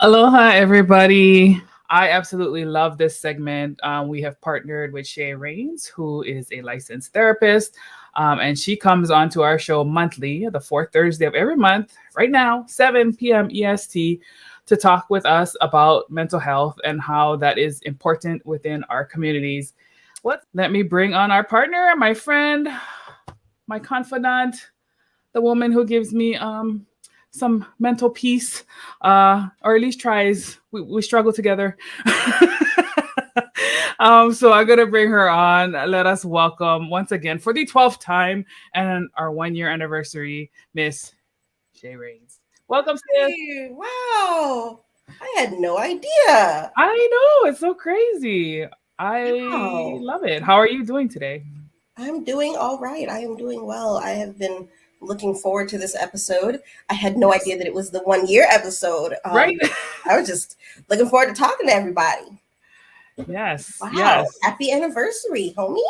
Aloha, everybody. I absolutely love this segment. We have partnered with Shae Rains, who is a licensed therapist, and she comes onto our show monthly, the fourth Thursday of every month, right now, 7 p.m. EST, to talk with us about mental health and how that is important within our communities. Let me bring on our partner, my friend, my confidant, the woman who gives me some mental peace, or at least tries. We struggle together. So I'm gonna bring her on. Let us welcome once again for the 12th time and our 1 year anniversary, Miss Shae Rains. Welcome, sis. Hey, wow. I had no idea. I know it's so crazy. I Wow. love it. How are you doing today? I'm doing all right. I am doing well. I have been looking forward to this episode. I had no idea that it was the 1 year episode. Right? I was just looking forward to talking to everybody. Yes. Wow. Yes. Happy anniversary, homie.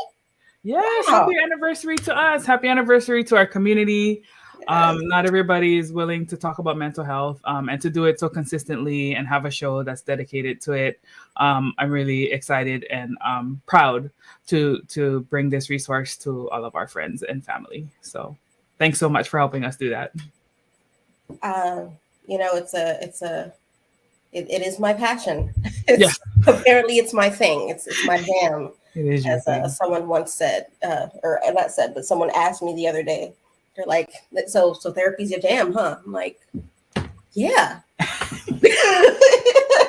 Yes, Wow. happy anniversary to us. Happy anniversary to our community. Yes. Not everybody is willing to talk about mental health, and to do it so consistently and have a show that's dedicated to it. I'm really excited and proud to bring this resource to all of our friends and family. So thanks so much for helping us do that. It is my passion. Yes. Apparently it's my thing. It's my jam. It is your As thing. someone once said, or not said, but someone asked me the other day. They're like, "So therapy's your jam, huh?" I'm like, "Yeah,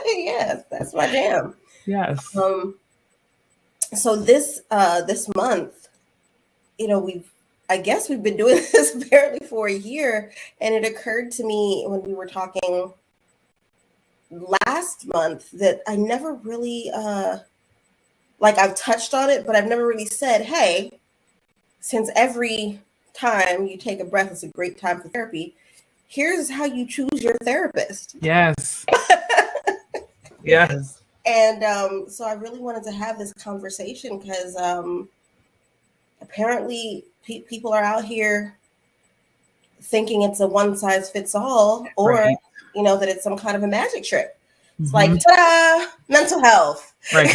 yes, that's my jam." Yes. So this month, I guess we've been doing this barely for a year, and it occurred to me when we were talking last month that I never really I've touched on it, but I've never really said, "Hey, since every time you take a breath is a great time for therapy, here's how you choose your therapist." Yes. Yes. And so I really wanted to have this conversation because apparently people are out here thinking it's a one size fits all, or Right. that it's some kind of a magic trick. It's Mhm. like, ta-da, mental health. Right.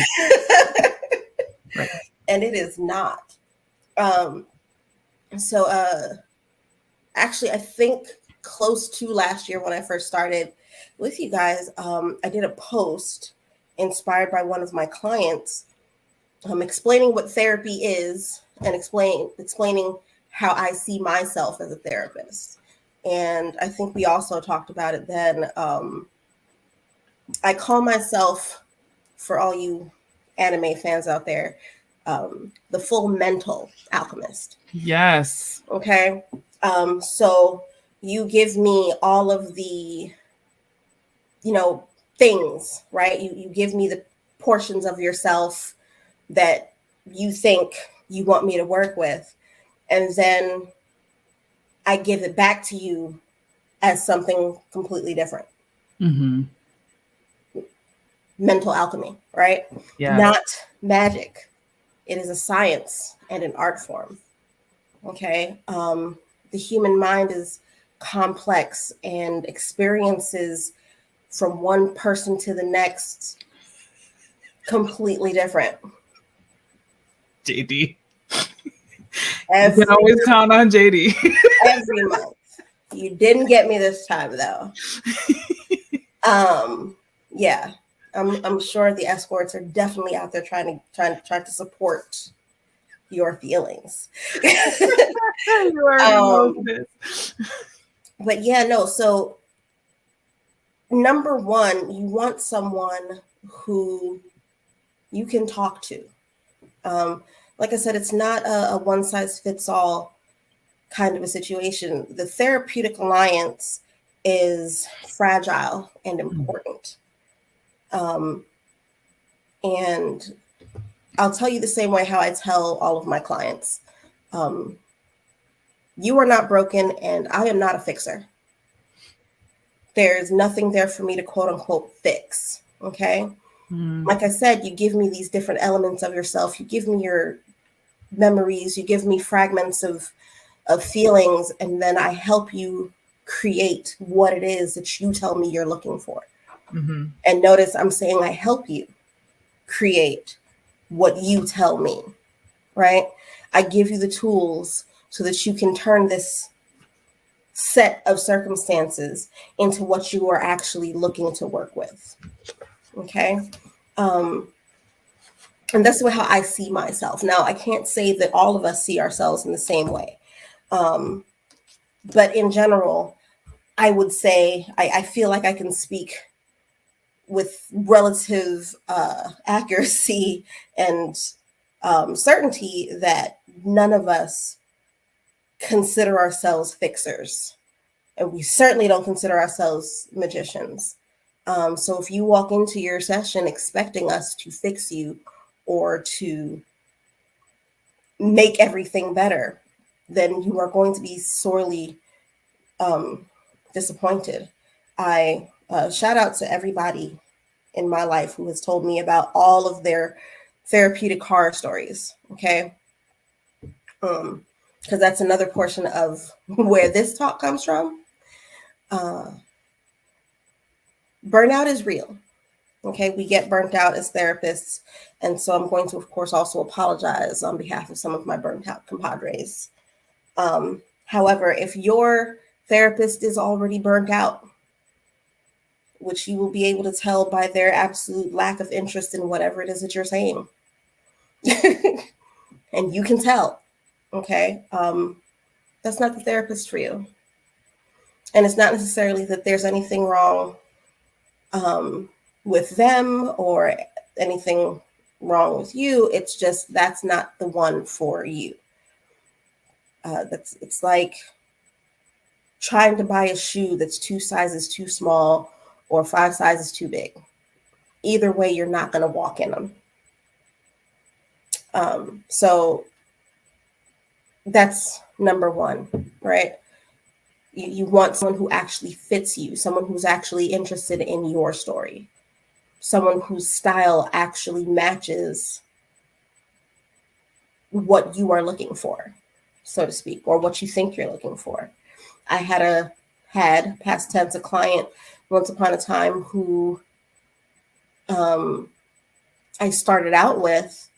Right. And it is not. So actually, I think close to last year when I first started with you guys, I did a post inspired by one of my clients, explaining what therapy is and explaining how I see myself as a therapist. And I think we also talked about it then. I call myself, for all you anime fans out there, the full mental alchemist. Yes. Okay. So you give me all of the, things, right? You give me the portions of yourself that you think you want me to work with. And then I give it back to you as something completely different. Mm-hmm. Mental alchemy, right? Yeah. Not magic. It is a science and an art form. Okay. The human mind is complex and experiences from one person to the next completely different. JD. You can always count on JD. Every month. You didn't get me this time though. Yeah. I'm sure the escorts are definitely out there trying to support your feelings. You already know this. But yeah, no. So number one, you want someone who you can talk to. Like I said, it's not a one size fits all kind of a situation. The therapeutic alliance is fragile and important. And I'll tell you the same way how I tell all of my clients. You are not broken and I am not a fixer. There's nothing there for me to quote unquote fix. Okay. Like I said, you give me these different elements of yourself. You give me your memories. You give me fragments of feelings. And then I help you create what it is that you tell me you're looking for. Mm-hmm. And notice I'm saying I help you create what you tell me, right? I give you the tools so that you can turn this set of circumstances into what you are actually looking to work with. Okay. And that's how I see myself. Now, I can't say that all of us see ourselves in the same way. But in general, I would say I feel like I can speak with relative accuracy and certainty that none of us consider ourselves fixers. And we certainly don't consider ourselves magicians. So if you walk into your session expecting us to fix you or to make everything better, then you are going to be sorely disappointed. I shout out to everybody in my life who has told me about all of their therapeutic horror stories. Okay. Because that's another portion of where this talk comes from. Burnout is real. Okay. We get burnt out as therapists. And so I'm going to, of course, also apologize on behalf of some of my burnt out compadres. However, if your therapist is already burnt out, which you will be able to tell by their absolute lack of interest in whatever it is that you're saying. And you can tell, okay? That's not the therapist for you. And it's not necessarily that there's anything wrong with them or anything wrong with you. It's just that's not the one for you. It's like trying to buy a shoe that's 2 sizes too small or 5 sizes too big. Either way, you're not going to walk in them. So that's number one, right? You want someone who actually fits you, someone who's actually interested in your story, someone whose style actually matches what you are looking for, so to speak, or what you think you're looking for. I had past tense a client once upon a time who I started out with,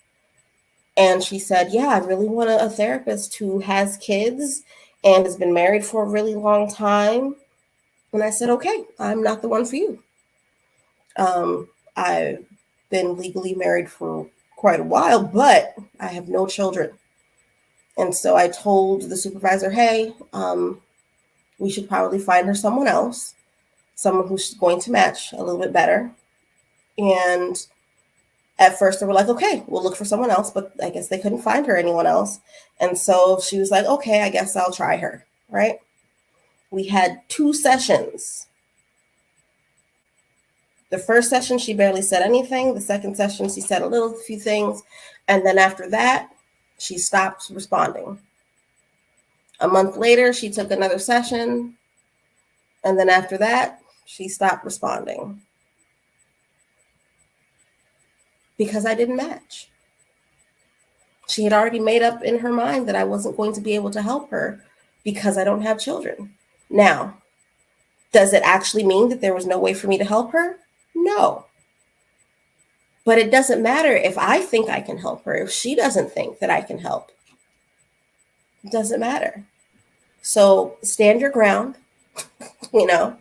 and she said, yeah, I really want a therapist who has kids and has been married for a really long time. And I said, okay, I'm not the one for you. I've been legally married for quite a while, but I have no children. And so I told the supervisor, hey, we should probably find her someone else, someone who's going to match a little bit better. And at first they were like, okay, we'll look for someone else, but I guess they couldn't find her anyone else. And so she was like, okay, I guess I'll try her, right? We had 2 sessions. The first session, she barely said anything. The second session, she said a few things. And then after that, she stopped responding. A month later, she took another session. And then after that, she stopped responding. Because I didn't match. She had already made up in her mind that I wasn't going to be able to help her because I don't have children. Now, does it actually mean that there was no way for me to help her? No. But it doesn't matter if I think I can help her, if she doesn't think that I can help. It doesn't matter. So stand your ground, know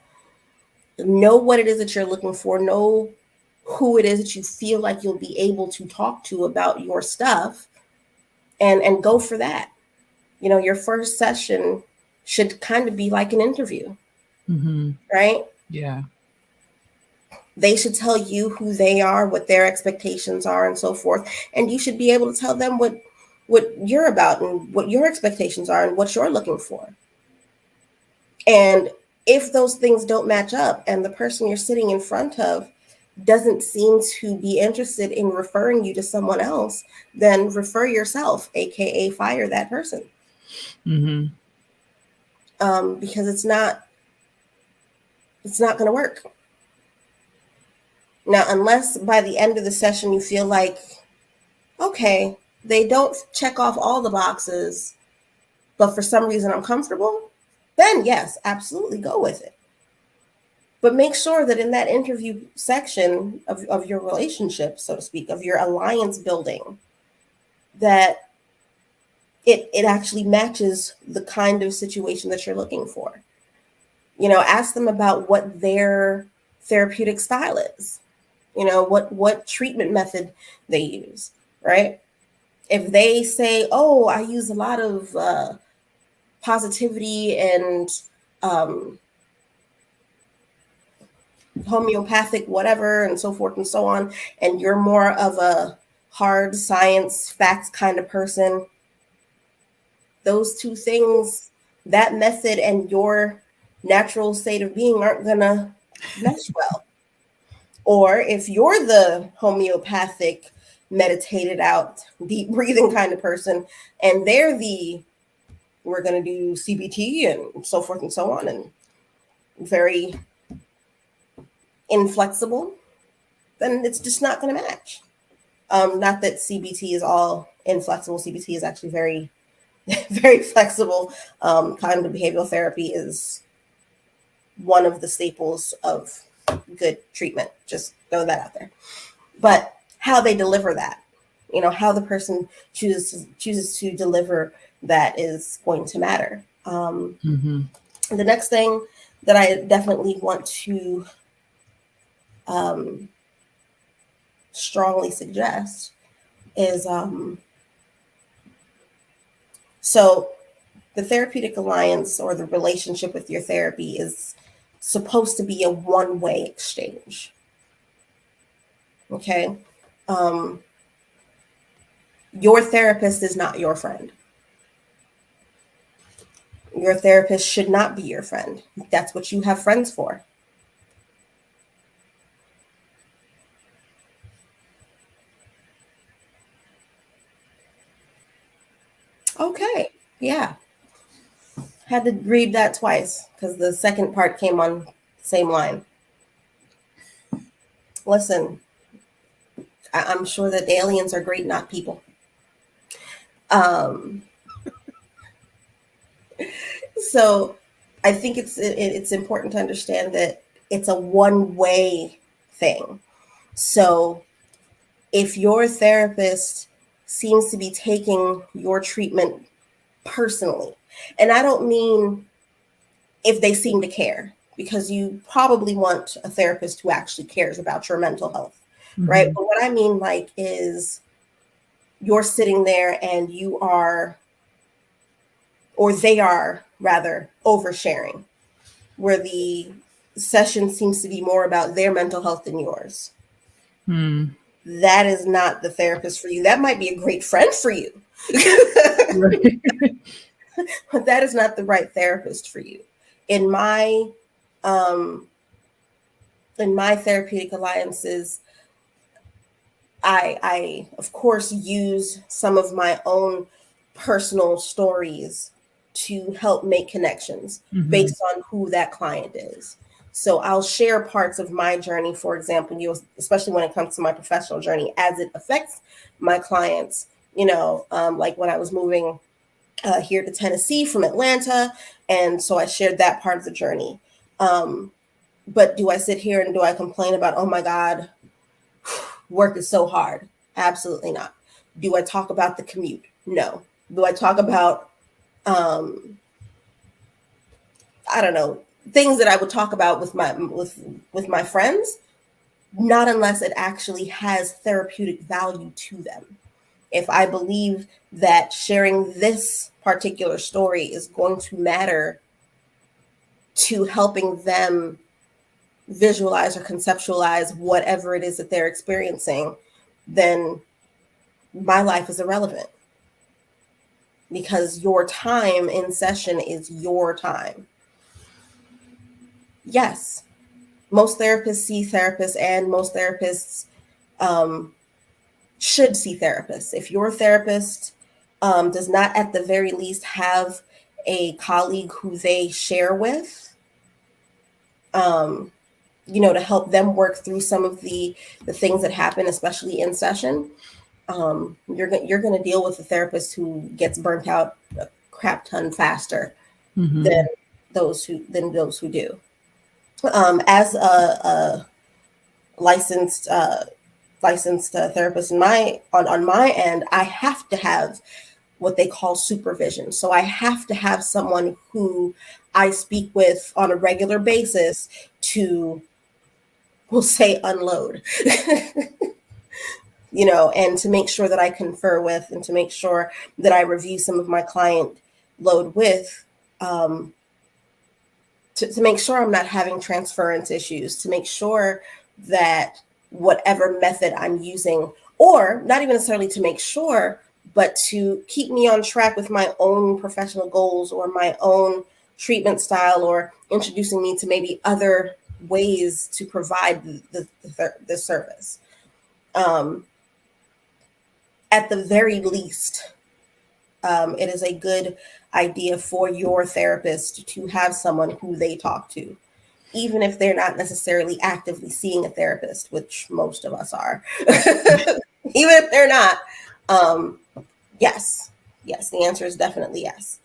what it is that you're looking for, know who it is that you feel like you'll be able to talk to about your stuff, and go for that. Your first session should kind of be like an interview, right? Yeah. They should tell you who they are, what their expectations are, and so forth. And you should be able to tell them what you're about and what your expectations are and what you're looking for. And if those things don't match up and the person you're sitting in front of doesn't seem to be interested in referring you to someone else, then refer yourself, aka fire that person. Because it's not going to work. Now, unless by the end of the session you feel like, okay, they don't check off all the boxes, but for some reason I'm comfortable, then yes, absolutely go with it. But make sure that in that interview section of your relationship, so to speak, of your alliance building, that it actually matches the kind of situation that you're looking for. Ask them about what their therapeutic style is, what treatment method they use, right? If they say, oh, I use a lot of positivity and homeopathic whatever and so forth and so on, and you're more of a hard science facts kind of person, those two things, that method and your natural state of being, aren't gonna mesh well. Or if you're the homeopathic, meditated out, deep breathing kind of person, and they're we're going to do CBT and so forth and so on, and very inflexible, then it's just not going to match. Not that CBT is all inflexible. CBT is actually very, very flexible. Cognitive behavioral therapy is one of the staples of good treatment. Just throw that out there. But how they deliver that, how the person chooses to deliver that is going to matter. The next thing that I definitely want to strongly suggest is so the therapeutic alliance or the relationship with your therapy is supposed to be a one-way exchange. Okay. Your therapist is not your friend. Your therapist should not be your friend. That's what you have friends for. Okay. Yeah. Had to read that twice because the second part came on the same line. Listen, I'm sure that aliens are great, not people. So I think it's important to understand that it's a one-way thing. So if your therapist seems to be taking your treatment personally, and I don't mean if they seem to care, because you probably want a therapist who actually cares about your mental health, right? But what I mean is you're sitting there and you are, or they are rather, oversharing, where the session seems to be more about their mental health than yours. That is not the therapist for you. That might be a great friend for you. But that is not the right therapist for you. In my therapeutic alliances, I of course use some of my own personal stories to help make connections based on who that client is. So I'll share parts of my journey, for example, especially when it comes to my professional journey, as it affects my clients, like when I was moving here to Tennessee from Atlanta. And so I shared that part of the journey. But do I sit here and do I complain about, oh my God, work is so hard? Absolutely not. Do I talk about the commute? No. Do I talk about, I don't know, things that I would talk about with my friends? Not unless it actually has therapeutic value to them. If I believe that sharing this particular story is going to matter to helping them visualize or conceptualize whatever it is that they're experiencing, then my life is irrelevant, because your time in session is your time. Yes, most therapists see therapists, and most therapists should see therapists. If your therapist does not at the very least have a colleague who they share with, to help them work through some of the things that happen, especially in session, you're going to deal with a therapist who gets burnt out a crap ton faster than those who do. As a licensed therapist, on my end, I have to have what they call supervision. So I have to have someone who I speak with on a regular basis to, we'll say, unload, and to make sure that I confer with, and to make sure that I review some of my client load with, to make sure I'm not having transference issues, to make sure that whatever method I'm using, or not even necessarily to make sure, but to keep me on track with my own professional goals or my own treatment style, or introducing me to maybe other ways to provide the service. At the very least, it is a good idea for your therapist to have someone who they talk to, even if they're not necessarily actively seeing a therapist, which most of us are. Even if they're not, yes, the answer is definitely yes.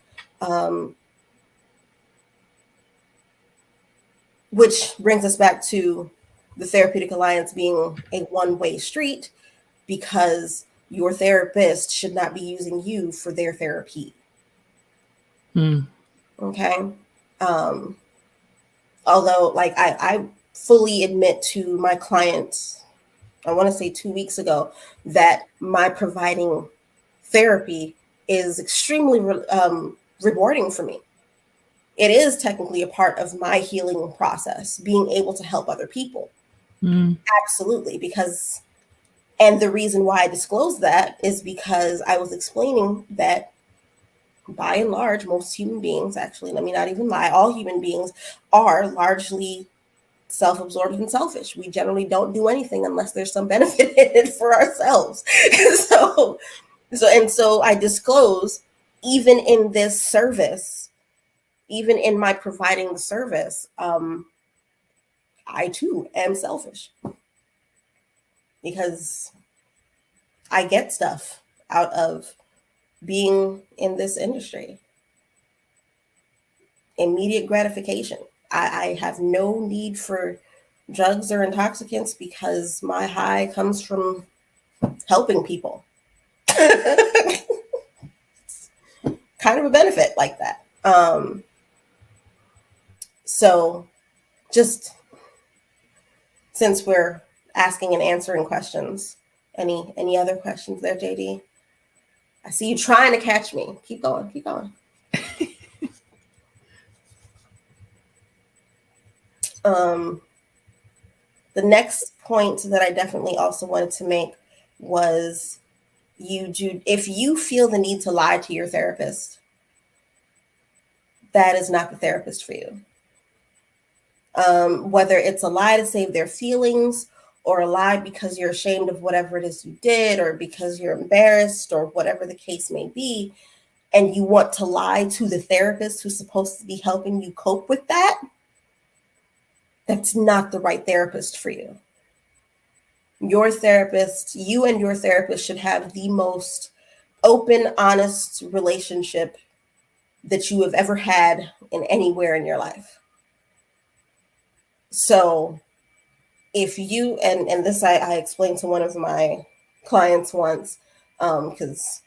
Which brings us back to the Therapeutic Alliance being a one-way street, because your therapist should not be using you for their therapy. Okay. Although, like, I fully admit to my clients, I want to say 2 weeks ago, that my providing therapy is extremely rewarding for me. It is technically a part of my healing process, being able to help other people. Absolutely. And the reason why I disclosed that is because I was explaining that, by and large, most human beings, actually, let me not even lie, all human beings are largely self-absorbed and selfish. We generally don't do anything unless there's some benefit in it for ourselves. So I disclose, even in this service, even in my providing the service, I too am selfish, because I get stuff out of being in this industry. Immediate gratification. I have no need for drugs or intoxicants, because my high comes from helping people. Kind of a benefit like that. So just since we're asking and answering questions, any other questions there, JD? I see you trying to catch me. Keep going. The next point that I definitely also wanted to make was, if you feel the need to lie to your therapist, that is not the therapist for you. Whether it's a lie to save their feelings, or a lie because you're ashamed of whatever it is you did, or because you're embarrassed, or whatever the case may be, and you want to lie to the therapist who's supposed to be helping you cope with that, that's not the right therapist for you. You and your therapist should have the most open, honest relationship that you have ever had in anywhere in your life. So if you, and this I explained to one of my clients once, because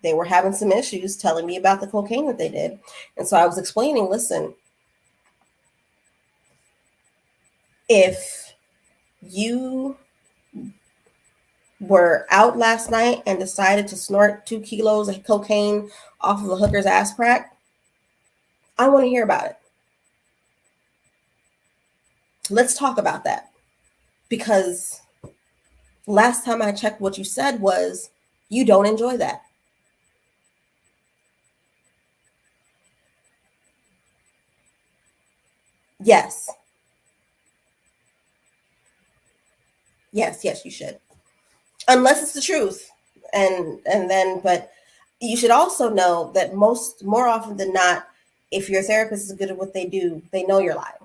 they were having some issues telling me about the cocaine that they did. And so I was explaining, listen, if you were out last night and decided to snort 2 kilos of cocaine off of a hooker's ass crack, I want to hear about it. Let's talk about that. Because last time I checked, what you said was you don't enjoy that. Yes. Yes, you should. Unless it's the truth. But you should also know that more often than not, if your therapist is good at what they do, they know you're lying.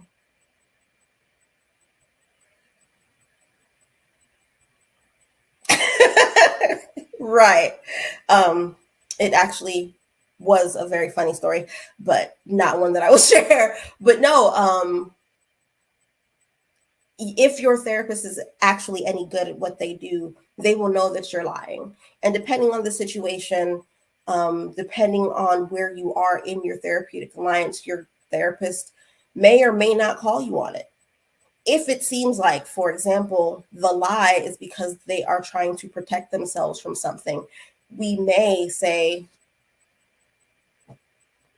Right. It actually was a very funny story, but not one that I will share. But no, if your therapist is actually any good at what they do, they will know that you're lying. And depending on the situation, depending on where you are in your therapeutic alliance, your therapist may or may not call you on it. If it seems like, for example, the lie is because they are trying to protect themselves from something, we may say,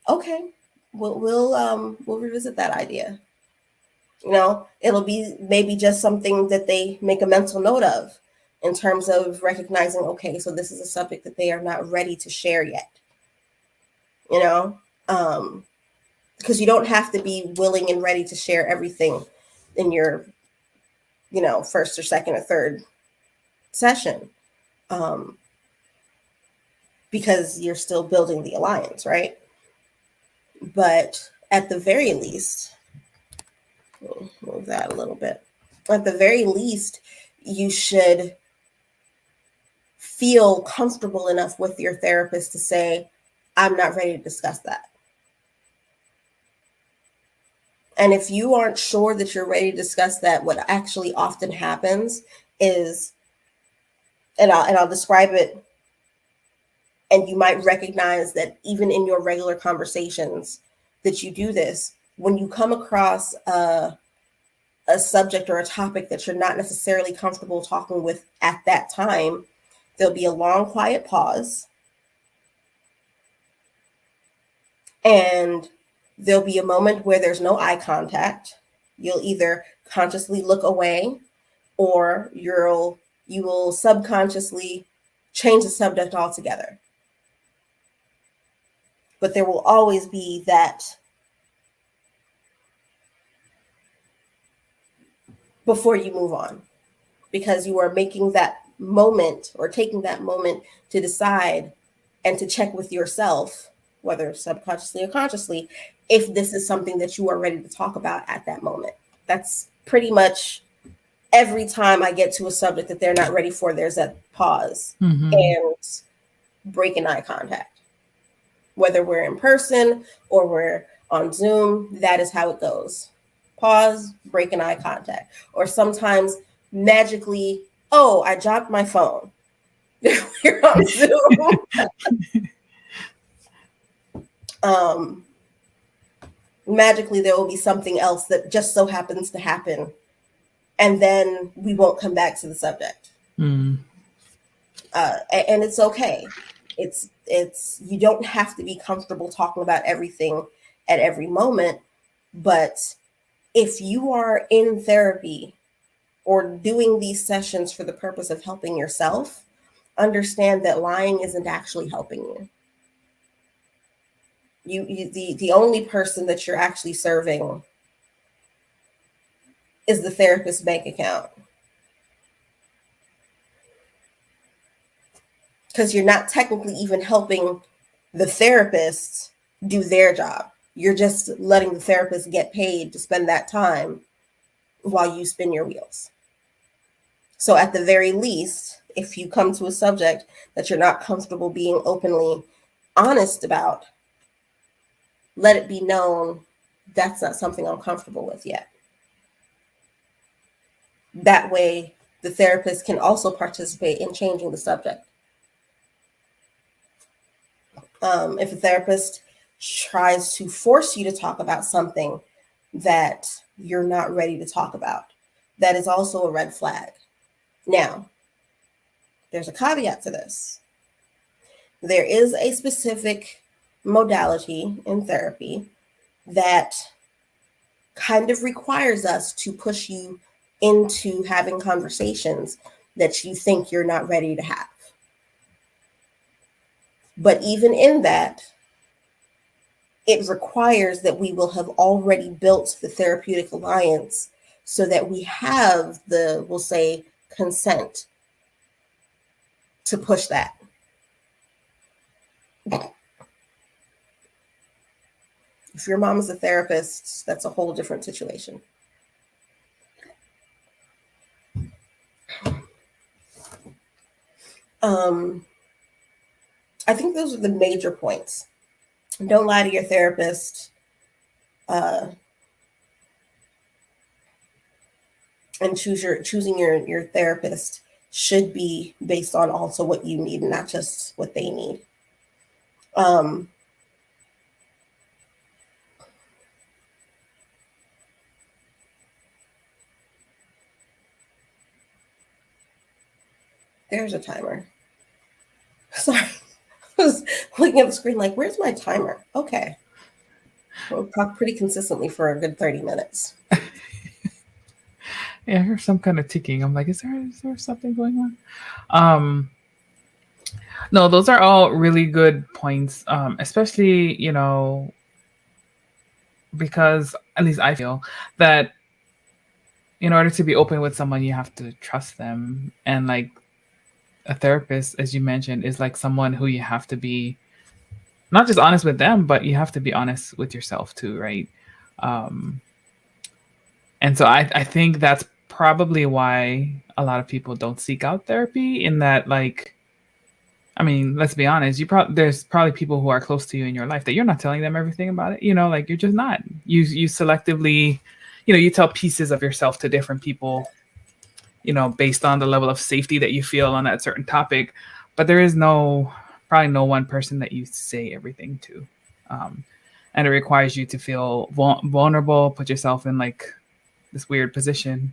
okay, we'll revisit that idea. You know, it'll be maybe just something that they make a mental note of in terms of recognizing, okay, so this is a subject that they are not ready to share yet. You know, because you don't have to be willing and ready to share everything in your, you know, first or second or third session, because you're still building the alliance, right? But at the very least, move that a little bit. At the very least, you should feel comfortable enough with your therapist to say, I'm not ready to discuss that. And if you aren't sure that you're ready to discuss that, what actually often happens is, and I'll describe it, and you might recognize that even in your regular conversations that you do this, when you come across a subject or a topic that you're not necessarily comfortable talking with at that time, there'll be a long, quiet pause. And there'll be a moment where there's no eye contact. You'll either consciously look away, or you will subconsciously change the subject altogether. But there will always be that before you move on, because you are making that moment or taking that moment to decide and to check with yourself, whether subconsciously or consciously, if this is something that you are ready to talk about at that moment. That's pretty much every time I get to a subject that they're not ready for, there's that pause and breaking eye contact. Whether we're in person or we're on Zoom, that is how it goes. Pause, breaking eye contact. Or sometimes magically, oh, I dropped my phone. We're on Zoom. Magically, there will be something else that just so happens to happen, and then we won't come back to the subject. And it's okay. It's you don't have to be comfortable talking about everything at every moment, but if you are in therapy or doing these sessions for the purpose of helping yourself, understand that lying isn't actually helping you. The only person that you're actually serving is the therapist's bank account. Because you're not technically even helping the therapist do their job. You're just letting the therapist get paid to spend that time while you spin your wheels. So at the very least, if you come to a subject that you're not comfortable being openly honest about, let it be known that's not something I'm comfortable with yet. That way, the therapist can also participate in changing the subject. If a therapist tries to force you to talk about something that you're not ready to talk about, that is also a red flag. Now, there's a caveat to this. There is a specific modality in therapy that kind of requires us to push you into having conversations that you think you're not ready to have. But even in that, it requires that we will have already built the therapeutic alliance so that we have the, we'll say, consent to push that. If your mom is a therapist, that's a whole different situation. I think those are the major points. Don't lie to your therapist. and choosing your therapist should be based on also what you need and not just what they need. There's a timer. Sorry. I was looking at the screen like, where's my timer? Okay. We'll talk pretty consistently for a good 30 minutes. Yeah, I hear some kind of ticking. I'm like, is there something going on? No, those are all really good points. Especially, because at least I feel that in order to be open with someone, you have to trust them. And like a therapist, as you mentioned, is like someone who you have to be not just honest with them, but you have to be honest with yourself too, right? And so I think that's probably why a lot of people don't seek out therapy, in that, like, I mean, let's be honest, there's probably people who are close to you in your life that you're not telling them everything about it, like you're just not. You selectively, you tell pieces of yourself to different people, based on the level of safety that you feel on that certain topic. But there is probably no one person that you say everything to. And it requires you to feel vulnerable, put yourself in like this weird position,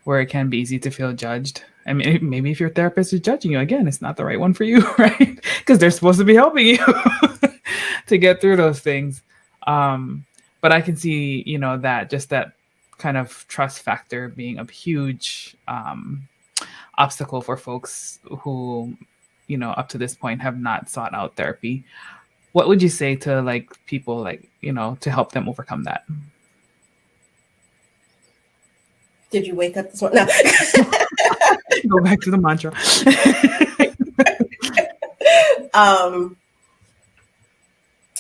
where it can be easy to feel judged. I mean, maybe if your therapist is judging you, again, it's not the right one for you, right? Because they're supposed to be helping you to get through those things. But I can see, that kind of trust factor being a huge obstacle for folks who, up to this point have not sought out therapy. What would you say to like people, like, to help them overcome that? Did you wake up this morning? No. Go back to the mantra.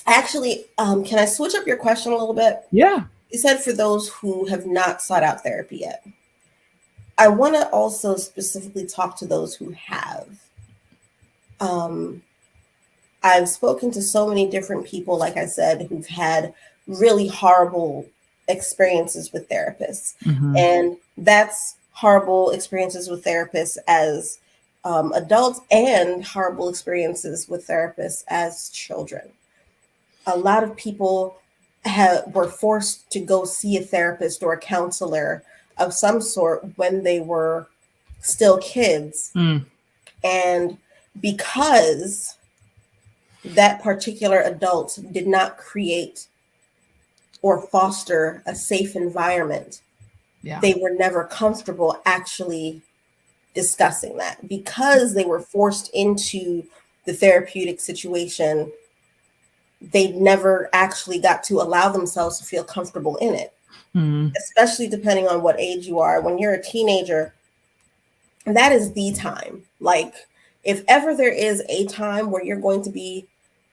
Actually, can I switch up your question a little bit? Yeah. You said for those who have not sought out therapy yet. I want to also specifically talk to those who have. I've spoken to so many different people, like I said, who've had really horrible experiences with therapists. Mm-hmm. And that's horrible experiences with therapists as adults and horrible experiences with therapists as children. A lot of people were forced to go see a therapist or a counselor of some sort when they were still kids. And because that particular adult did not create or foster a safe environment, they were never comfortable actually discussing that. Because they were forced into the therapeutic situation, they never actually got to allow themselves to feel comfortable in it, especially depending on what age you are. When you're a teenager, that is the time. Like, if ever there is a time where you're going to be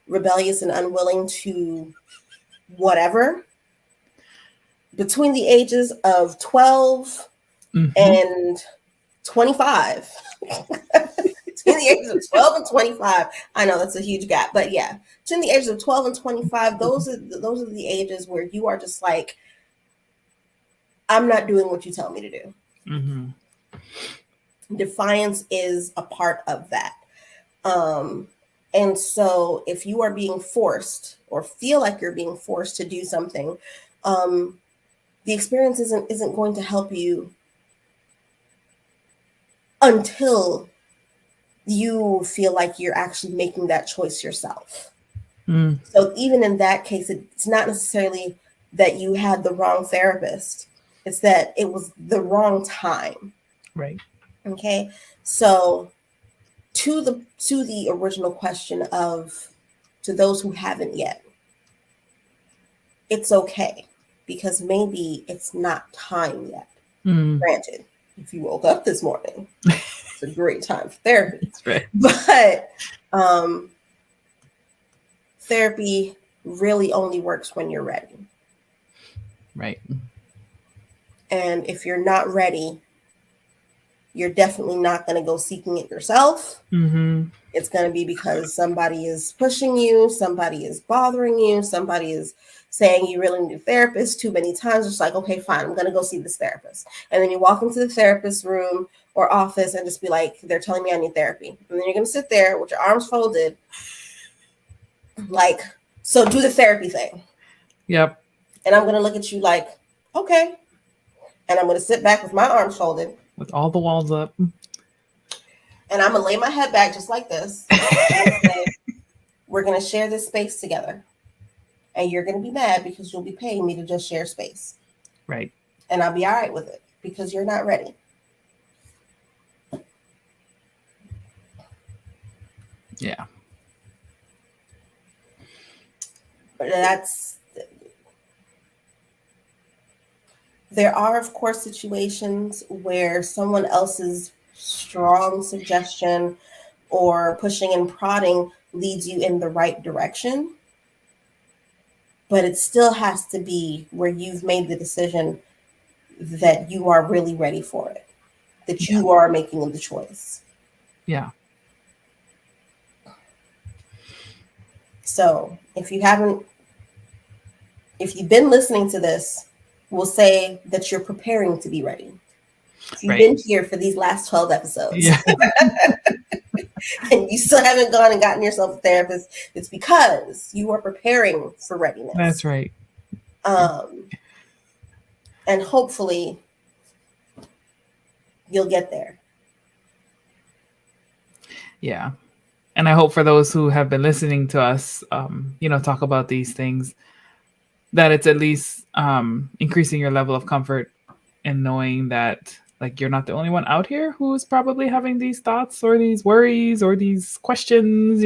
rebellious and unwilling to whatever, between the ages of 12 and 25, between the ages of 12 and 25, I know that's a huge gap, but yeah, between the ages of 12 and 25, those are the ages where you are just like, I'm not doing what you tell me to do. Defiance is a part of that. And so if you are being forced or feel like you're being forced to do something, the experience isn't going to help you until you feel like you're actually making that choice yourself. So even in that case, it's not necessarily that you had the wrong therapist. It's that it was the wrong time. Right. Okay. So to the original question of, to those who haven't yet, it's okay, because maybe it's not time yet. Granted, if you woke up this morning, it's a great time for therapy. That's right. But therapy really only works when you're ready. Right. And if you're not ready, you're definitely not going to go seeking it yourself. Mm-hmm. It's going to be because somebody is pushing you, somebody is bothering you, somebody is saying you really need a therapist too many times. It's like, okay, fine, I'm going to go see this therapist. And then you walk into the therapist's room or office and just be like, they're telling me I need therapy. And then you're going to sit there with your arms folded, like, so do the therapy thing. Yep. And I'm going to look at you like, okay. And I'm going to sit back with my arms folded. With all the walls up. And I'm going to lay my head back just like this. And say, we're going to share this space together. And you're going to be mad because you'll be paying me to just share space. Right. And I'll be all right with it because you're not ready. Yeah. But there are, of course, situations where someone else's strong suggestion or pushing and prodding leads you in the right direction. But it still has to be where you've made the decision that you are really ready for it, that you are making the choice. Yeah. So if you've been listening to this, we'll say that you're preparing to be ready. If you've been here for these last 12 episodes and you still haven't gone and gotten yourself a therapist, it's because you are preparing for readiness. That's right. And hopefully you'll get there. Yeah. And I hope for those who have been listening to us, talk about these things, that it's at least increasing your level of comfort and knowing that, like, you're not the only one out here who's probably having these thoughts or these worries or these questions,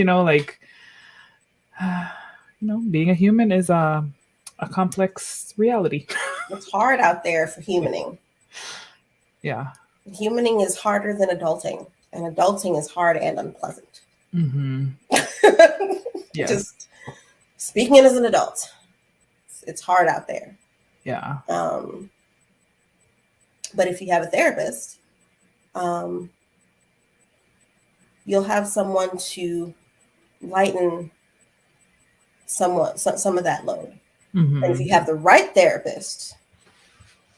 being a human is a complex reality. It's hard out there for humaning. Yeah. Humaning is harder than adulting, and adulting is hard and unpleasant. Mm-hmm. Yes. Just speaking as an adult, it's hard out there. Yeah. But if you have a therapist, you'll have someone to lighten some of that load. Mm-hmm. And if you have the right therapist,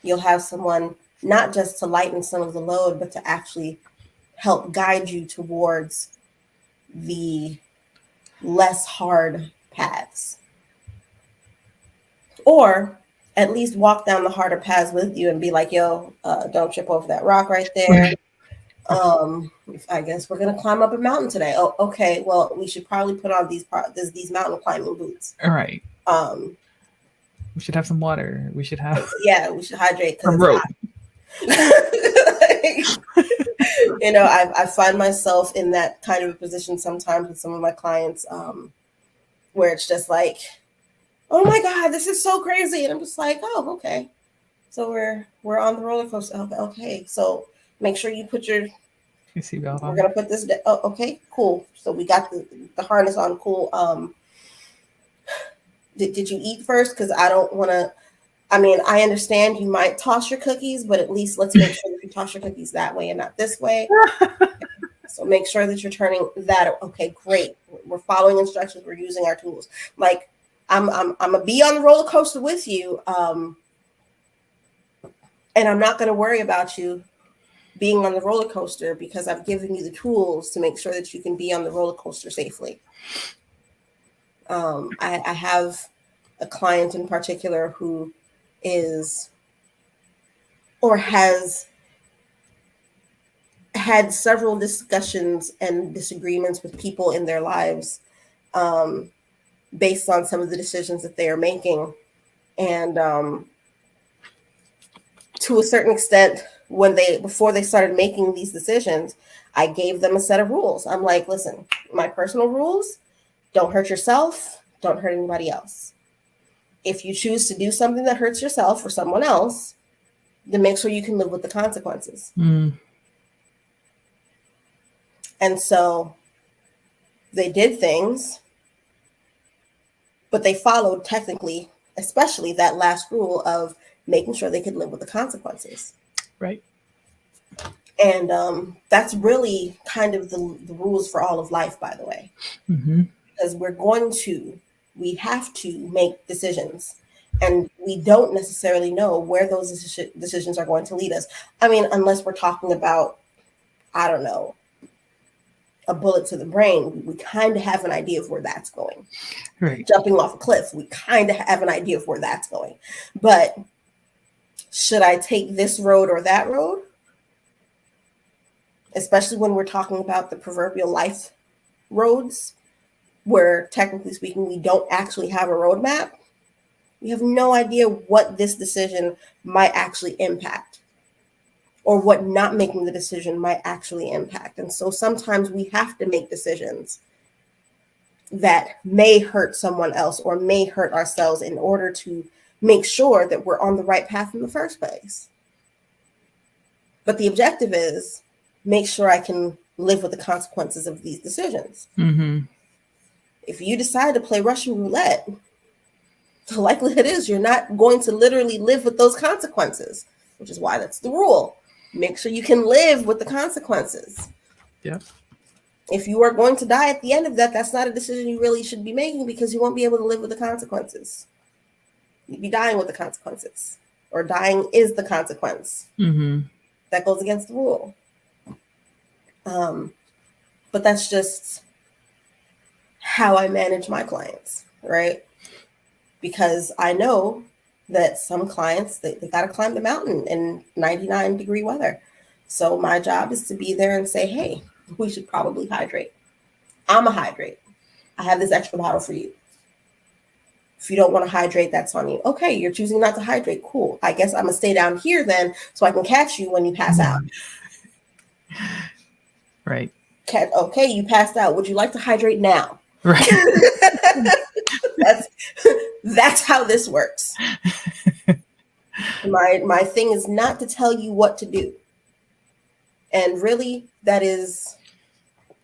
you'll have someone not just to lighten some of the load, but to actually help guide you towards the less hard paths. Or at least walk down the harder paths with you and be like, yo, don't trip over that rock right there. I guess we're going to climb up a mountain today. Oh, okay. Well, we should probably put on these mountain climbing boots. All right. We should have some water. We should have. Yeah, we should hydrate. Some rope. I find myself in that kind of a position sometimes with some of my clients, where it's just like, oh my God, this is so crazy. And I'm just like, oh, okay. So we're on the roller coaster. Okay. So make sure you put your seatbelt on. We're going to put this. Okay, cool. So we got the harness on. Cool. Did you eat first? Because I don't want to. I mean, I understand you might toss your cookies, but at least let's make sure that you toss your cookies that way and not this way. So make sure that you're turning that. Okay, great. We're following instructions. We're using our tools. Like, I'm gonna be on the roller coaster with you, and I'm not gonna worry about you being on the roller coaster because I've given you the tools to make sure that you can be on the roller coaster safely. I have a client in particular who is or has had several discussions and disagreements with people in their lives based on some of the decisions that they are making. And to a certain extent, before they started making these decisions, I gave them a set of rules. I'm like, listen, my personal rules, don't hurt yourself, don't hurt anybody else. If you choose to do something that hurts yourself or someone else, then make sure you can live with the consequences. Mm. And so they did things, but they followed technically, especially that last rule of making sure they could live with the consequences. Right. And that's really kind of the rules for all of life, by the way, because we have to make decisions, and we don't necessarily know where those decisions are going to lead us. I mean, unless we're talking about, I don't know, a bullet to the brain, we kind of have an idea of where that's going. Right. Jumping off a cliff, we kind of have an idea of where that's going. But should I take this road or that road? Especially when we're talking about the proverbial life roads, where technically speaking, we don't actually have a roadmap. We have no idea what this decision might actually impact, or what not making the decision might actually impact. And so sometimes we have to make decisions that may hurt someone else or may hurt ourselves in order to make sure that we're on the right path in the first place. But the objective is make sure I can live with the consequences of these decisions. If you decide to play Russian roulette, the likelihood is you're not going to literally live with those consequences, which is why that's the rule. Make sure you can live with the consequences. Yeah. If you are going to die at the end of that, that's not a decision you really should be making, because you won't be able to live with the consequences. You'd be dying with the consequences, or dying is the consequence. That goes against the rule. But that's just how I manage my clients, right? Because I know that some clients, they got to climb the mountain in 99-degree weather. So my job is to be there and say, hey, we should probably hydrate. I'm a hydrate. I have this extra bottle for you. If you don't want to hydrate, that's on you. Okay, you're choosing not to hydrate. Cool. I guess I'm going to stay down here then so I can catch you when you pass out. Right. Okay, you passed out. Would you like to hydrate now? Right. That's how this works. My thing is not to tell you what to do. And really, that is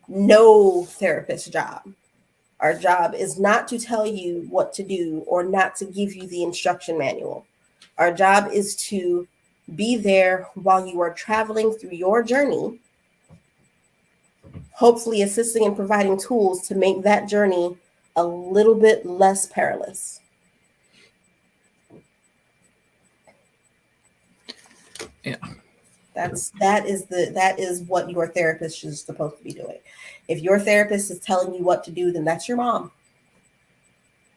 no therapist's job. Our job is not to tell you what to do or not to give you the instruction manual. Our job is to be there while you are traveling through your journey, hopefully assisting and providing tools to make that journey a little bit less perilous. Yeah. That is what your therapist is supposed to be doing. If your therapist is telling you what to do, then that's your mom.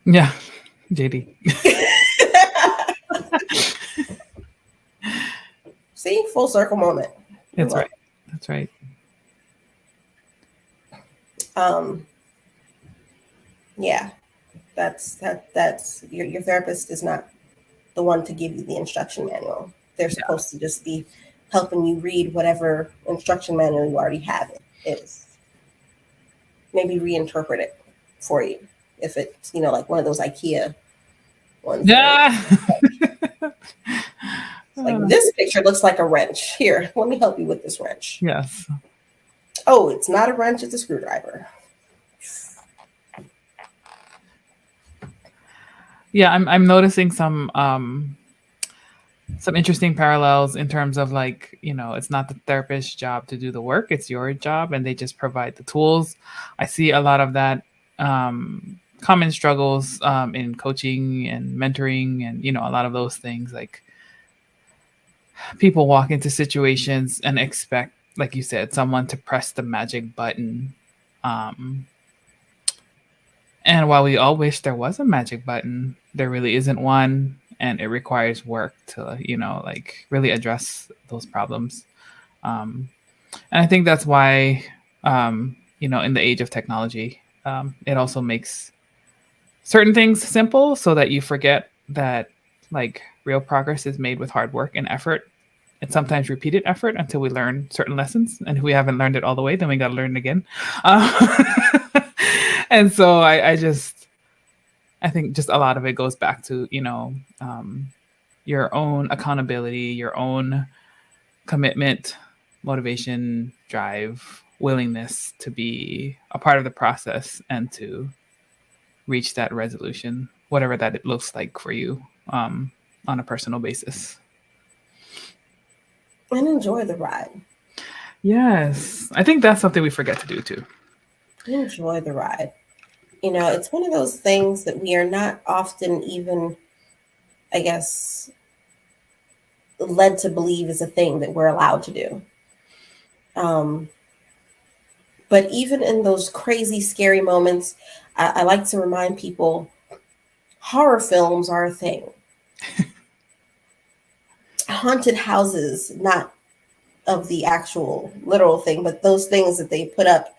Yeah, JD. See, full circle moment. That's right. That's right. Yeah, that's your therapist is not the one to give you the instruction manual. They're supposed to just be helping you read whatever instruction manual you already have is. Maybe reinterpret it for you if it's, like one of those IKEA ones. Yeah. Like, this picture looks like a wrench. Here, let me help you with this wrench. Yes. Oh, it's not a wrench, it's a screwdriver. Yeah, I'm noticing some interesting parallels in terms of, like, it's not the therapist's job to do the work, it's your job, and they just provide the tools. I see a lot of that common struggles in coaching and mentoring, and a lot of those things. Like, people walk into situations and expect, like you said, someone to press the magic button. And while we all wish there was a magic button, there really isn't one. And it requires work to, really address those problems. And I think that's why, in the age of technology, it also makes certain things simple so that you forget that, like, real progress is made with hard work and effort, and sometimes repeated effort until we learn certain lessons. And if we haven't learned it all the way, then we got to learn it again. And so I think just a lot of it goes back to, your own accountability, your own commitment, motivation, drive, willingness to be a part of the process and to reach that resolution, whatever that it looks like for you, on a personal basis. And enjoy the ride. Yes. I think that's something we forget to do too. Enjoy the ride. You know, it's one of those things that we are not often even, I guess, led to believe is a thing that we're allowed to do. But even in those crazy, scary moments, I like to remind people horror films are a thing. Haunted houses, not of the actual literal thing, but those things that they put up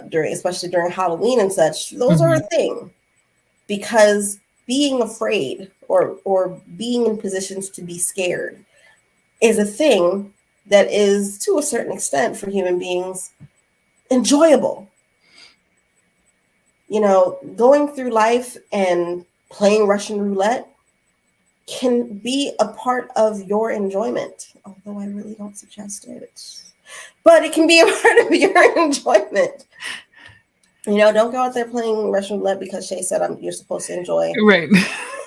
during, especially during Halloween and such, those are a thing. Because being afraid or being in positions to be scared is a thing that is, to a certain extent, for human beings, enjoyable. You know, going through life and playing Russian roulette can be a part of your enjoyment, although I really don't suggest it. But it can be a part of your enjoyment. You know, don't go out there playing Russian roulette because Shae said you're supposed to enjoy. Right.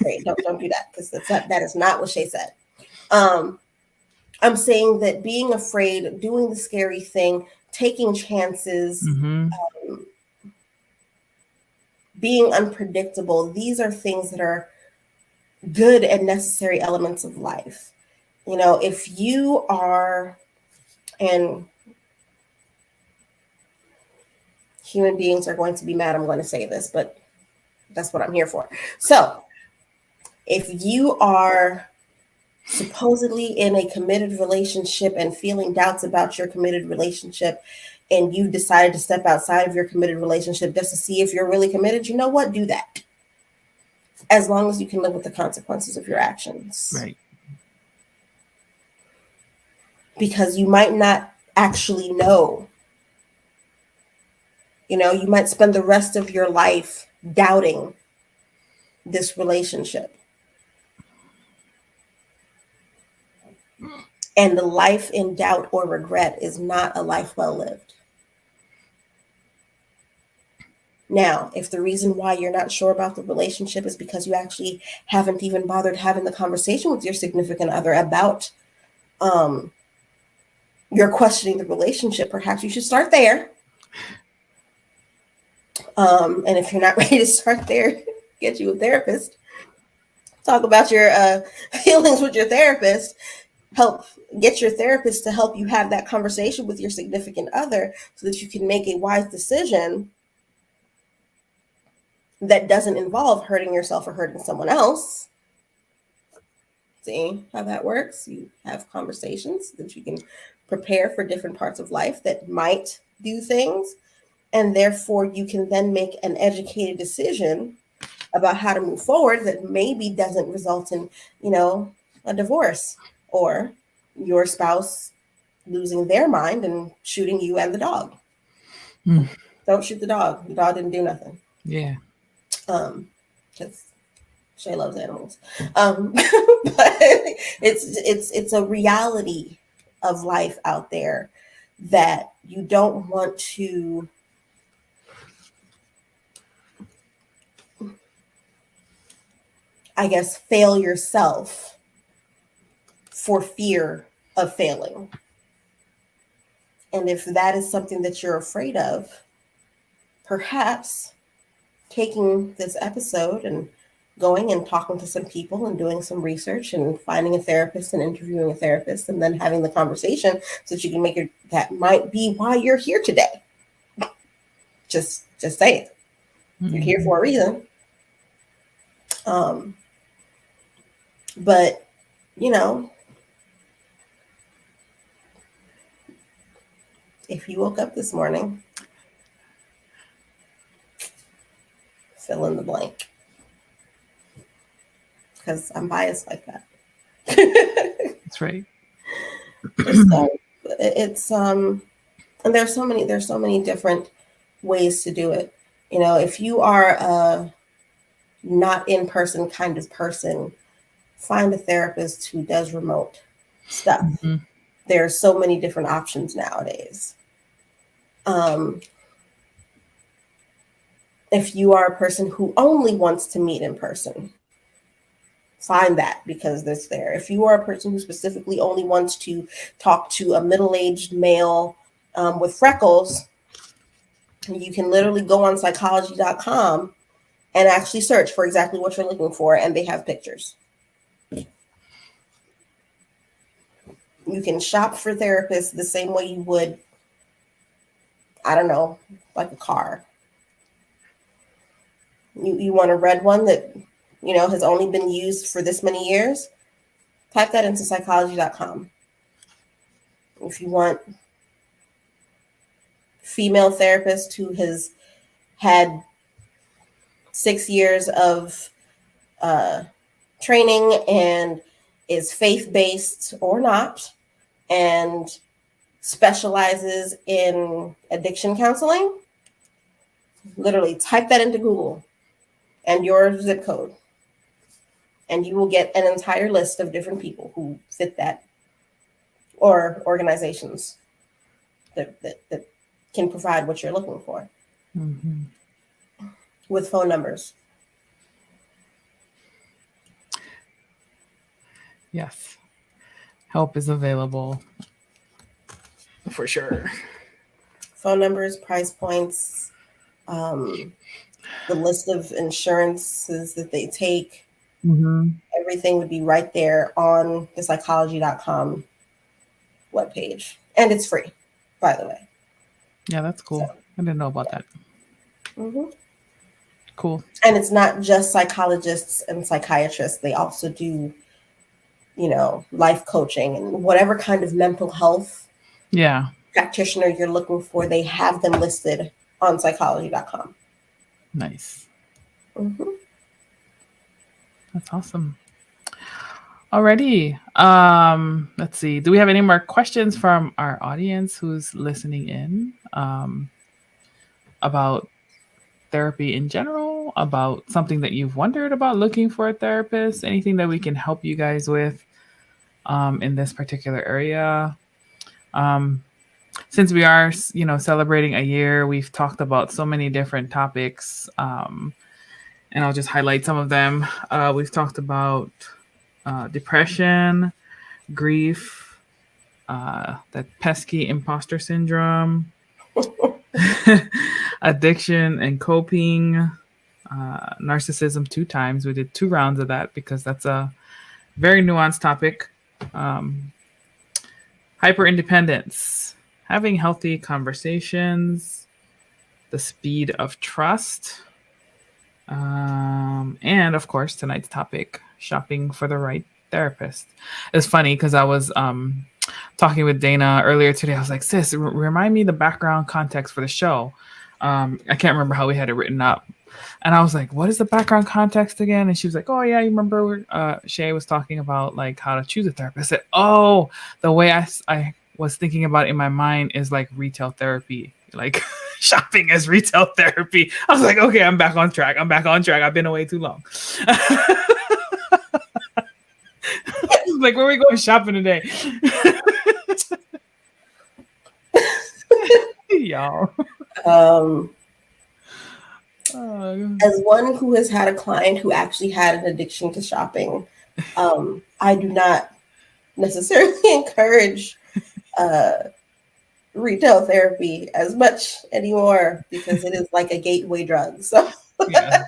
Great, don't do that, because that is not what Shae said. I'm saying that being afraid, doing the scary thing, taking chances, being unpredictable, these are things that are good and necessary elements of life. You know, if you are, and human beings are going to be mad I'm going to say this, but that's what I'm here for. So if you are supposedly in a committed relationship and feeling doubts about your committed relationship, and you've decided to step outside of your committed relationship just to see if you're really committed, you know what? Do that. As long as you can live with the consequences of your actions. Right. Because you might not actually know. You know, you might spend the rest of your life doubting this relationship. And the life in doubt or regret is not a life well lived. Now, if the reason why you're not sure about the relationship is because you actually haven't even bothered having the conversation with your significant other about you're questioning the relationship, perhaps you should start there. And if you're not ready to start there, get you a therapist. Talk about your feelings with your therapist. Help get your therapist to help you have that conversation with your significant other so that you can make a wise decision that doesn't involve hurting yourself or hurting someone else. See how that works? You have conversations that you can prepare for different parts of life that might do things, and therefore you can then make an educated decision about how to move forward that maybe doesn't result in, you know, a divorce or your spouse losing their mind and shooting you and the dog. Don't shoot the dog. The dog didn't do nothing. Yeah. Because Shae loves animals. But it's a reality of life out there that you don't want to fail yourself for fear of failing. And if that is something that you're afraid of, perhaps taking this episode and going and talking to some people and doing some research and finding a therapist and interviewing a therapist and then having the conversation so that you can make it, that might be why you're here today. Just say it. You're here for a reason. But, you know, if you woke up this morning, fill in the blank. Because I'm biased like that. That's right. It's and there's so many different ways to do it. You know, if you are a not in-person kind of person, find a therapist who does remote stuff. There are so many different options nowadays. If you are a person who only wants to meet in person, find that because it's there. If you are a person who specifically only wants to talk to a middle-aged male with freckles, you can literally go on psychology.com and actually search for exactly what you're looking for, and they have pictures. You can shop for therapists the same way you would, I don't know, like a car. You want a red one that, has only been used for this many years? Type that into psychology.com. If you want female therapist who has had 6 years of training and is faith-based or not, and specializes in addiction counseling, literally type that into Google and your zip code, and you will get an entire list of different people who fit that, or organizations that can provide what you're looking for, with phone numbers. Yes. Help is available for sure. Phone numbers, price points, the list of insurances that they take. Everything would be right there on the psychology.com webpage. And it's free, by the way. Yeah, that's cool. So, I didn't know about that. Cool. And it's not just psychologists and psychiatrists. They also do, life coaching and whatever kind of mental health practitioner you're looking for. They have them listed on psychology.com. Nice. That's awesome. Alrighty. Let's see. Do we have any more questions from our audience who's listening in about therapy in general, about something that you've wondered about looking for a therapist, anything that we can help you guys with in this particular area? Since we are, celebrating a year, we've talked about so many different topics, and I'll just highlight some of them. We've talked about depression, grief, that pesky imposter syndrome, addiction and coping, narcissism 2 times. We did 2 rounds of that because that's a very nuanced topic. Hyper independence, having healthy conversations, the speed of trust, and of course tonight's topic, shopping for the right therapist. It's funny because I was talking with Dana earlier today. I was like, sis, remind me the background context for the show. I can't remember how we had it written up. And I was like, what is the background context again? And she was like, oh yeah, you remember Shae was talking about like how to choose a therapist. I said, oh, the way I was thinking about it in my mind is like retail therapy, like shopping as retail therapy. I was like, okay, I'm back on track. I've been away too long. Like, where are we going shopping today? Y'all. As one who has had a client who actually had an addiction to shopping, I do not necessarily encourage retail therapy as much anymore because it is like a gateway drug. So yeah.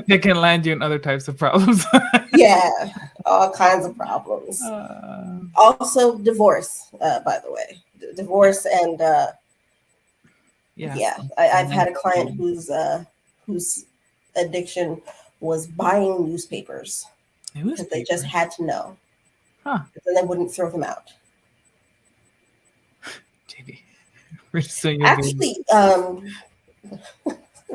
It can land you in other types of problems. Yeah, all kinds of problems. Also, divorce, by the way. Divorce and I've had a client whose addiction was buying newspapers because they just had to know. And they wouldn't throw them out. JB, actually,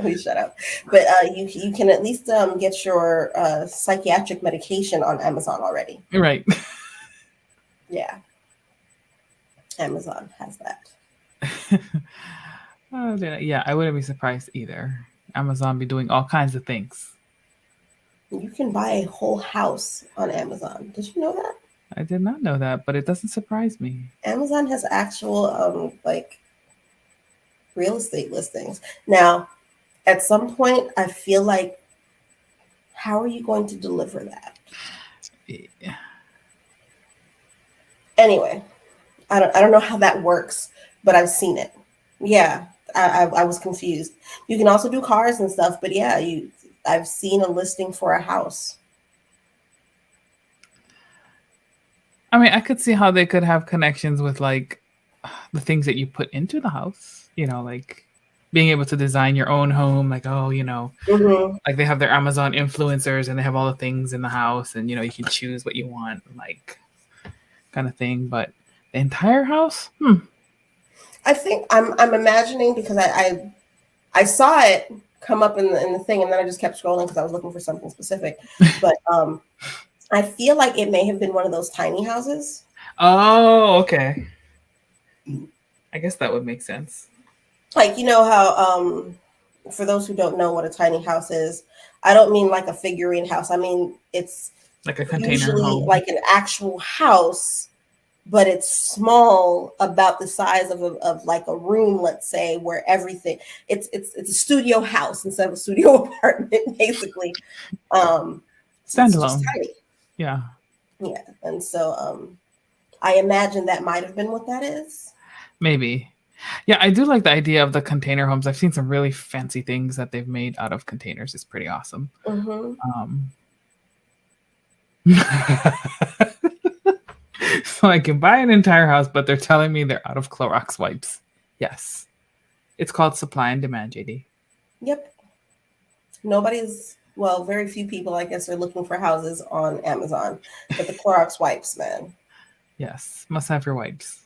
please shut up. But you can at least get your psychiatric medication on Amazon already. Right. Yeah. Amazon has that. Yeah, I wouldn't be surprised either. Amazon be doing all kinds of things. You can buy a whole house on Amazon. Did you know that? I did not know that, but it doesn't surprise me. Amazon has actual real estate listings. Now, at some point, I feel like, how are you going to deliver that? Yeah. Anyway, I don't know how that works, but I've seen it. Yeah, I was confused. You can also do cars and stuff, but yeah, I've seen a listing for a house. I mean, I could see how they could have connections with like the things that you put into the house, like being able to design your own home, like, oh, Mm-hmm. like they have their Amazon influencers and they have all the things in the house and you can choose what you want, like kind of thing. But the entire house? I think I'm imagining because I saw it come up in the thing and then I just kept scrolling because I was looking for something specific. But I feel like it may have been one of those tiny houses. Oh, okay. I guess that would make sense. Like, you know how for those who don't know what a tiny house is, I don't mean like a figurine house. I mean it's Like a container usually home. like an actual house, but it's small, about the size of like a room, let's say, where everything it's a studio house instead of a studio apartment, basically. It's just Standalone. tiny. Yeah. Yeah. And so I imagine that might have been what that is. Maybe. Yeah, I do like the idea of the container homes. I've seen some really fancy things that they've made out of containers. It's pretty awesome. Mm-hmm. So I can buy an entire house, but they're telling me they're out of Clorox wipes. Yes. It's called supply and demand, JD. Yep. Very few people, I guess, are looking for houses on Amazon, but the Clorox wipes, man. Yes. Must have your wipes.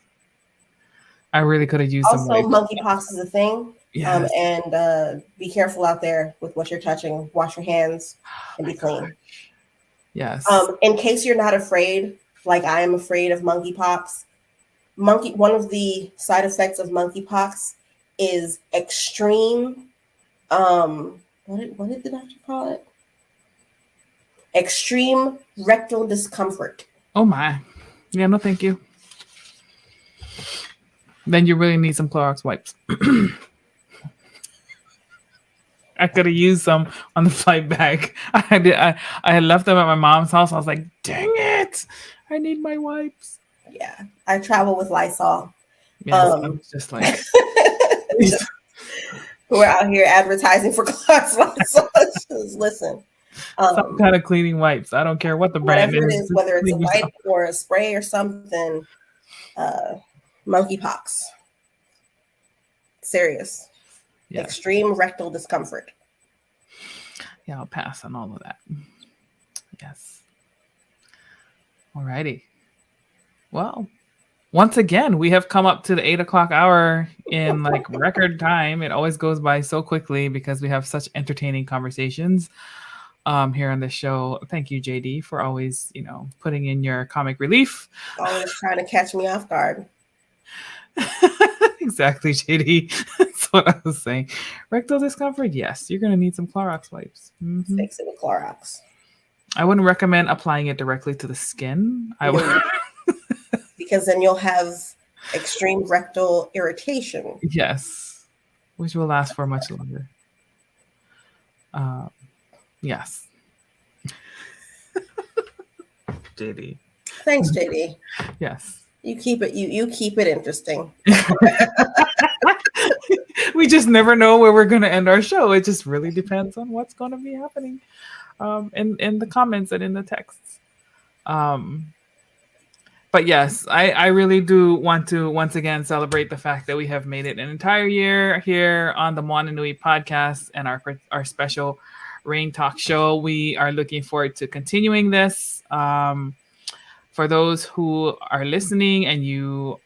I really could have used some Also, wipes. monkeypox is a thing. Yes. And be careful out there with what you're touching. Wash your hands and be clean. Gosh. Yes. In case you're not afraid, like I am afraid of monkeypox, one of the side effects of monkeypox is extreme. What did the doctor call it? Extreme rectal discomfort. Oh my. Yeah, no, thank you. Then you really need some Clorox wipes. I could have used some on the flight back. I had left them at my mom's house. I was like, dang it. I need my wipes. Yeah. I travel with Lysol. Yes, I was just like, we're out here advertising for Clorox Lysol. Listen. Some kind of cleaning wipes. I don't care what the brand whatever is. it is, whether it's a wipe or a spray or something, monkeypox. Serious. Yeah. Extreme rectal discomfort. Yeah, I'll pass on all of that. Yes. Alrighty. Well, once again, we have come up to the 8:00 hour in like record time. It always goes by so quickly because we have such entertaining conversations here on the show. Thank you, JD, for always, putting in your comic relief. Always trying to catch me off guard. Exactly, JD. That's what I was saying. Rectal discomfort, yes. You're going to need some Clorox wipes. Mm-hmm. Fix it with Clorox. I wouldn't recommend applying it directly to the skin. I would. Because then you'll have extreme rectal irritation. Yes. Which will last for much longer. Yes. JD. Thanks, JD. Yes. You keep it interesting. We just never know where we're going to end our show. It just really depends on what's going to be happening in the comments and in the texts. But yes, I really do want to once again celebrate the fact that we have made it an entire year here on the Moana Nui podcast and our special Rain Talk show. We are looking forward to continuing this. For those who are listening and do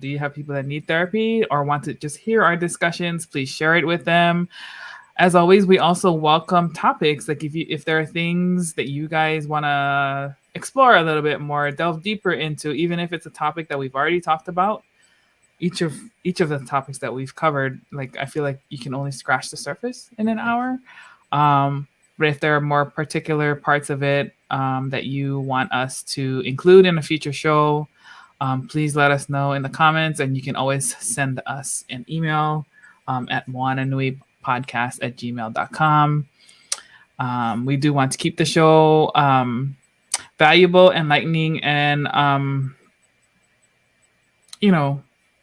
you have people that need therapy or want to just hear our discussions, please share it with them. As always, we also welcome topics. Like if there are things that you guys want to explore a little bit more, delve deeper into, even if it's a topic that we've already talked about, each of the topics that we've covered, like I feel like you can only scratch the surface in an hour. But if there are more particular parts of it that you want us to include in a future show, please let us know in the comments, and you can always send us an email at moananuipodcast@gmail.com. We do want to keep the show valuable, enlightening, and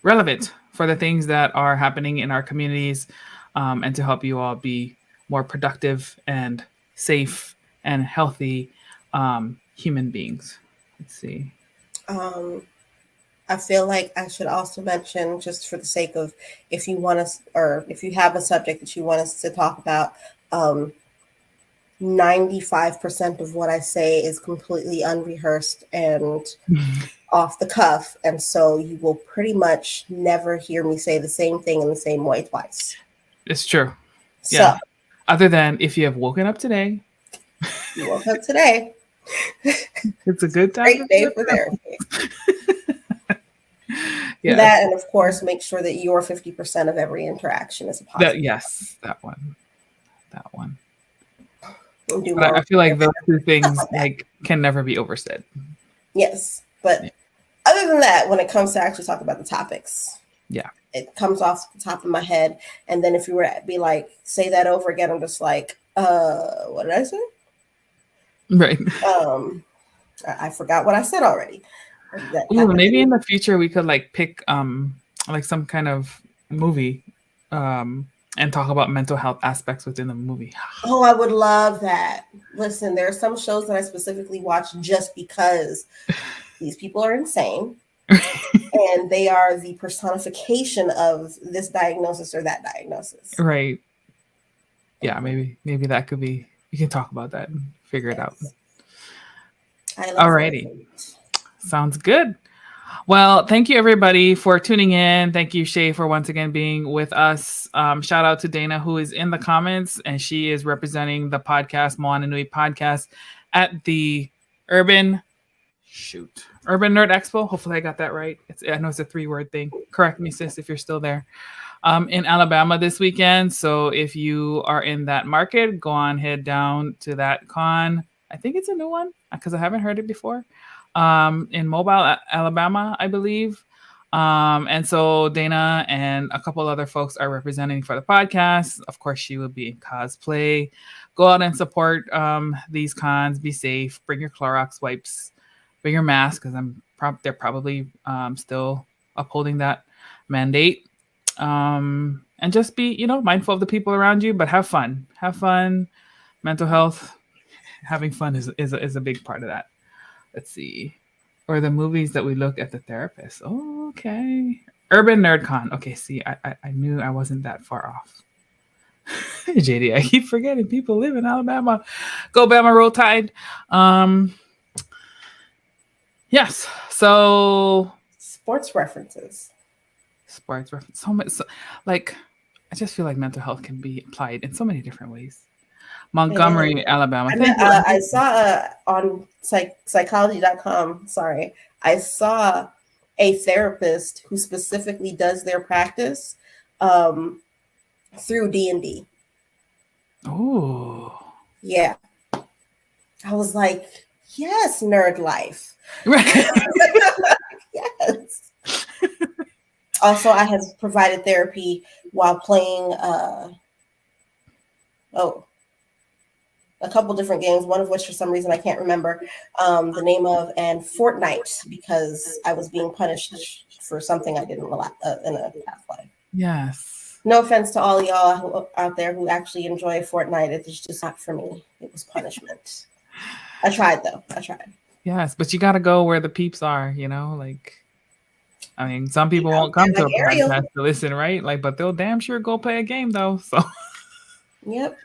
relevant for the things that are happening in our communities, and to help you all be more productive and safe and healthy human beings. Let's see. I feel like I should also mention, just for the sake of, if you want us, or if you have a subject that you want us to talk about, 95% of what I say is completely unrehearsed and off the cuff. And so you will pretty much never hear me say the same thing in the same way twice. It's true. So, yeah. Other than if you have woken up today. You woke up today. It's a good time. Great day for therapy. Yes. That, and of course, make sure that your 50% of every interaction is a positive. Yes, that one. Do But I feel like those two things can never be oversaid. Yes, but other than that, when it comes to actually talking about the topics, it comes off the top of my head. And then if you were to be like, say that over again, I'm just like, what did I say? Right. I forgot what I said already. Ooh, maybe in the future we could pick some kind of movie and talk about mental health aspects within the movie. Oh, I would love that. Listen, there are some shows that I specifically watch just because these people are insane and they are the personification of this diagnosis or that diagnosis. Right. Yeah, maybe that could be, we can talk about that and figure it out. Alrighty. Sounds good. Well, thank you everybody for tuning in. Thank you, Shae, for once again being with us. Shout out to Dana, who is in the comments, and she is representing the podcast, Moana Nui podcast, at the Urban Nerd Expo. Hopefully I got that right. I know it's a 3-word thing. Correct me, sis, if you're still there. In Alabama this weekend. So if you are in that market, go on, head down to that con. I think it's a new one because I haven't heard it before. In Mobile, Alabama, I believe. And so Dana and a couple other folks are representing for the podcast. Of course, she will be in cosplay. Go out and support these cons. Be safe. Bring your Clorox wipes. Bring your mask because they're probably still upholding that mandate. And just be, mindful of the people around you, but have fun. Have fun. Mental health. Having fun is a big part of that. Let's see. Or the movies that we look at the therapist. Oh, okay. Urban Nerd Con. Okay, see, I knew I wasn't that far off. JD, I keep forgetting people live in Alabama. Go Bama, Roll Tide. Yes. So sports references. So much. I just feel like mental health can be applied in so many different ways. Montgomery, Alabama. I saw on psychology.com, I saw a therapist who specifically does their practice through D&D. Oh. Yeah. I was like, yes, nerd life. Right. Yes. Also, I have provided therapy while playing a couple different games, one of which for some reason I can't remember the name of, and Fortnite, because I was being punished for something I didn't in a past life. Yes. No offense to all y'all out there who actually enjoy Fortnite. It's just not for me. It was punishment. I tried though. Yes, but you got to go where the peeps are, some people won't come to a podcast to listen, right? But they'll damn sure go play a game though. So. Yep.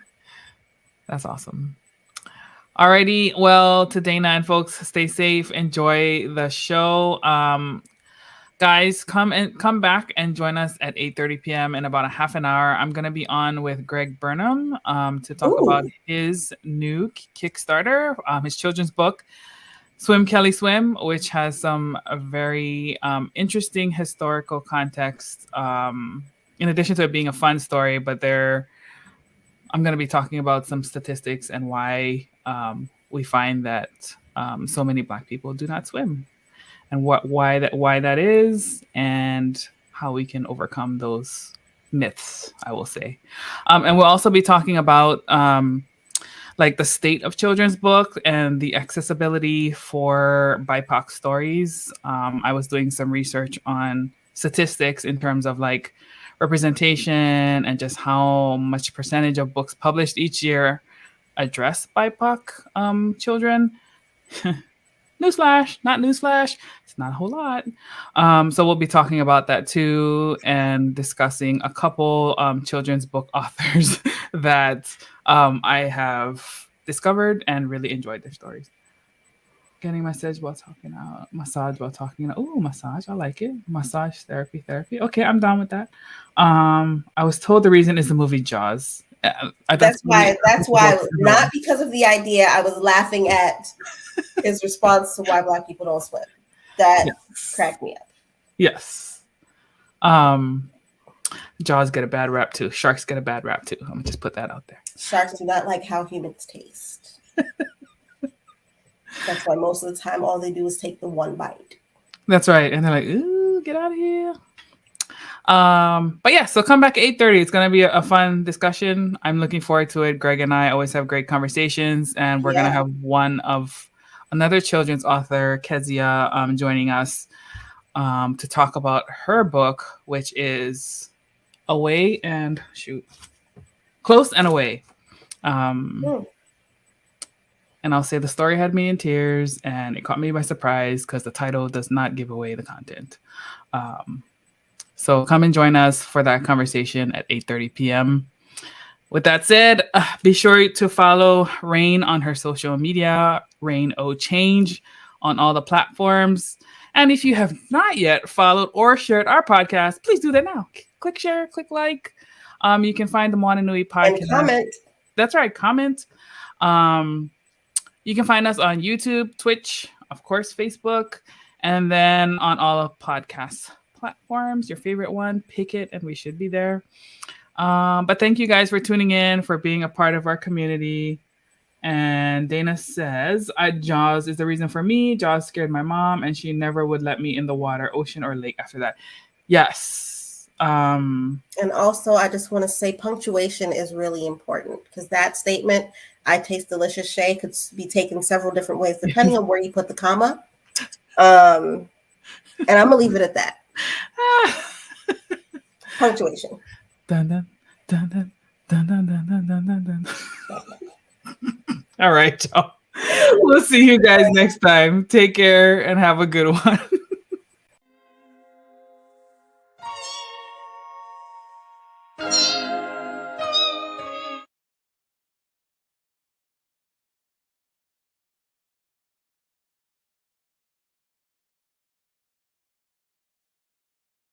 That's awesome. Alrighty. Well, to Dana and folks, stay safe. Enjoy the show. Guys, come back and join us at 8:30 p.m. in about a half an hour. I'm going to be on with Greg Burnham to talk about his new Kickstarter, his children's book, Swim Kelly Swim, which has some very interesting historical context. In addition to it being a fun story, but I'm going to be talking about some statistics and why we find that so many Black people do not swim, and why that is, and how we can overcome those myths, I will say. And we'll also be talking about like the state of children's book and the accessibility for BIPOC stories. I was doing some research on statistics in terms of like representation and just how much percentage of books published each year address BIPOC children. Newsflash, not newsflash. It's not a whole lot. So we'll be talking about that too and discussing a couple children's book authors that I have discovered and really enjoyed their stories. Getting massage while talking out. Massage while talking out. Ooh, massage. I like it. Massage therapy. Okay, I'm down with that. I was told the reason is the movie Jaws. That's why, not because of the idea. I was laughing at his response to why Black people don't swim. That cracked me up. Yes. Jaws get a bad rap too. Sharks get a bad rap too. I'm gonna just put that out there. Sharks do not like how humans taste. That's why most of the time all they do is take the one bite. That's right. And they're like, ooh, get out of here. But yeah, so come back at 8:30. It's gonna be a fun discussion. I'm looking forward to it. Greg and I always have great conversations, and we're gonna have another children's author, Kezia, joining us to talk about her book, which is Close and Away. And I'll say the story had me in tears, and it caught me by surprise because the title does not give away the content. So come and join us for that conversation at 8:30 p.m. With that said, be sure to follow Rain on her social media, Rain O Change, on all the platforms. And if you have not yet followed or shared our podcast, please do that now. Click share, click like. You can find the Moana Nui podcast. And comment. That's right, comment. You can find us on YouTube, Twitch, of course, Facebook, and then on all of podcast platforms. Your favorite one, pick it, and we should be there. But thank you guys for tuning in, for being a part of our community. And Dana says, Jaws is the reason for me. Jaws scared my mom, and she never would let me in the water, ocean, or lake after that. Yes. And also, I just want to say punctuation is really important, because that statement, I taste delicious, Shae, could be taken several different ways, depending on where you put the comma. And I'm going to leave it at that. Punctuation. Dun, dun, dun, dun, dun, dun, dun, dun, dun, dun. All right, y'all. We'll see you guys next time. Take care and have a good one.